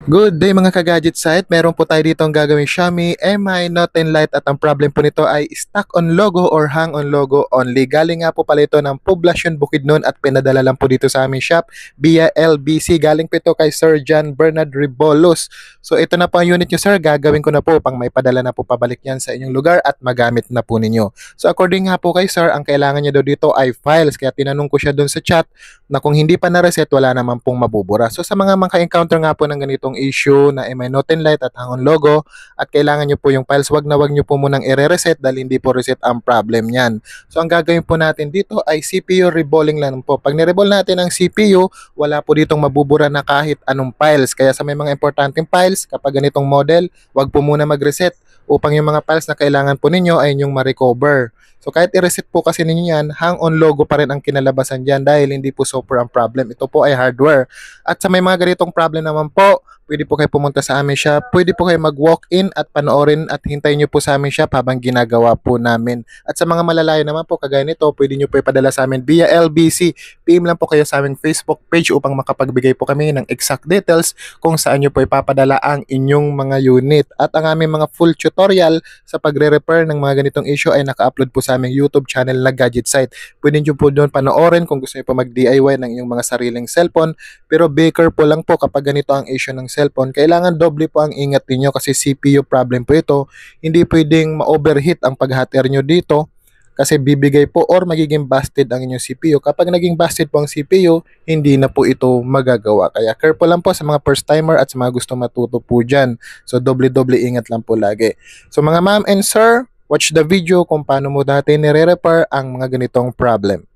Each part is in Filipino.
Good day mga ka-gadget site. Meron po tayo dito ang gagawing Xiaomi Mi Note 10 Lite at ang problem po nito ay stuck on logo or hang on logo only. Galing nga po pala ito ng Poblacion Bukidnon at pinadala lang po dito sa aming shop via LBC. Galing po ito kay Sir John Bernard Ribolos. So ito na po ang unit nyo sir. Gagawin ko na po pang may padala na po pabalik yan sa inyong lugar at magamit na po ninyo. So according nga po kay sir, ang kailangan niya daw dito ay files. Kaya tinanong ko siya doon sa chat na kung hindi pa na-reset wala naman pong mabubura. So sa mga maka-encounter nga po ng ganitong issue na Mi Note 10 Lite at hang on logo at kailangan nyo po yung files, wag nyo po munang i-reset dahil hindi po reset ang problem niyan. So ang gagawin po natin dito ay CPU reballing lang po. Pag ni-reball natin ang CPU, wala po ditong mabubura na kahit anong files. Kaya sa may mga importanteng files, kapag ganitong model, wag po muna mag-reset upang yung mga files na kailangan po ninyo ay inyong ma-recover. So kahit i-reset po kasi ninyo yan, hang on logo pa rin ang kinalabasan dyan dahil hindi po software ang problem. Ito po ay hardware. At sa may mga ganitong problem naman po, pwede po kayo pumunta sa aming shop, pwede po kayo mag-walk-in at panoorin at hintayin nyo po sa aming shop habang ginagawa po namin. At sa mga malalayo naman po, kagaya nito, pwede nyo po ipadala sa amin via LBC. PM lang po kayo sa aming Facebook page upang makapagbigay po kami ng exact details kung saan nyo po ipapadala ang inyong mga unit. At ang aming mga full tutorial sa pagre-repair ng mga ganitong issue ay naka-upload po sa aming YouTube channel na Gadget Site. Pwede nyo po doon panoorin kung gusto nyo po mag-DIY ng inyong mga sariling cellphone. Pero be careful lang po kapag ganito ang issue ng cellphone. Kailangan doble po ang ingat ninyo kasi CPU problem po ito. Hindi pwedeng ma-overheat ang pag-hot air nyo dito kasi bibigay po or magiging busted ang inyong CPU. Kapag naging busted po ang CPU, hindi na po ito magagawa. Kaya careful lang po sa mga first timer at sa mga gusto matuto po dyan. So doble-doble ingat lang po lagi. So mga ma'am and sir, watch the video kung paano mo dati nire-repair ang mga ganitong problem.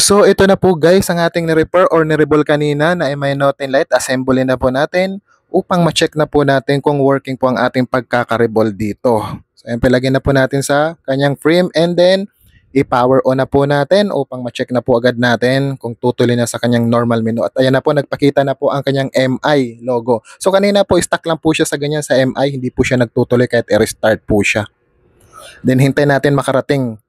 So ito na po guys ang ating ni-repair or ni-rebuild kanina na MI Note and Light. Assemble na po natin upang ma-check na po natin kung working po ang ating pagkaka-rebuild dito. So ayan, palagyan na po natin sa kanyang frame and then i-power on na po natin upang ma-check na po agad natin kung tutuloy na sa kanyang normal menu. At ayan na po, nagpakita na po ang kanyang MI logo. So kanina po stuck lang po siya sa ganyan sa MI, hindi po siya nagtutuloy kahit i-restart po siya. Then hintayin natin makarating.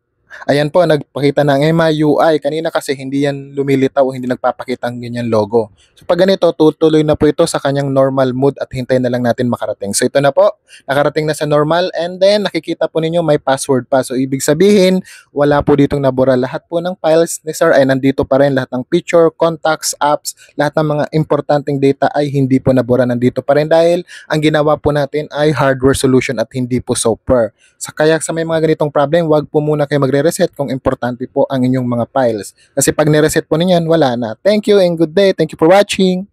Ayan po, nagpakita ng MIUI. Kanina kasi hindi yan lumilitaw o hindi nagpapakita ang ganyan logo. So pag ganito, tutuloy na po ito sa kanyang normal mode at hintayin na lang natin makarating. So ito na po, nakarating na sa normal and then nakikita po ninyo may password pa. So ibig sabihin, wala po ditong nabura. Lahat po ng files ni Sir ay nandito pa rin. Lahat ng picture, contacts, apps, lahat ng mga importanteng data ay hindi po nabura, nandito pa rin dahil ang ginawa po natin ay hardware solution at hindi po software. Kaya sa may mga ganitong problem, wag po muna kayo magre-reset kung importante po ang inyong mga files. Kasi pag ni-reset po ninyan, wala na. Thank you and good day. Thank you for watching.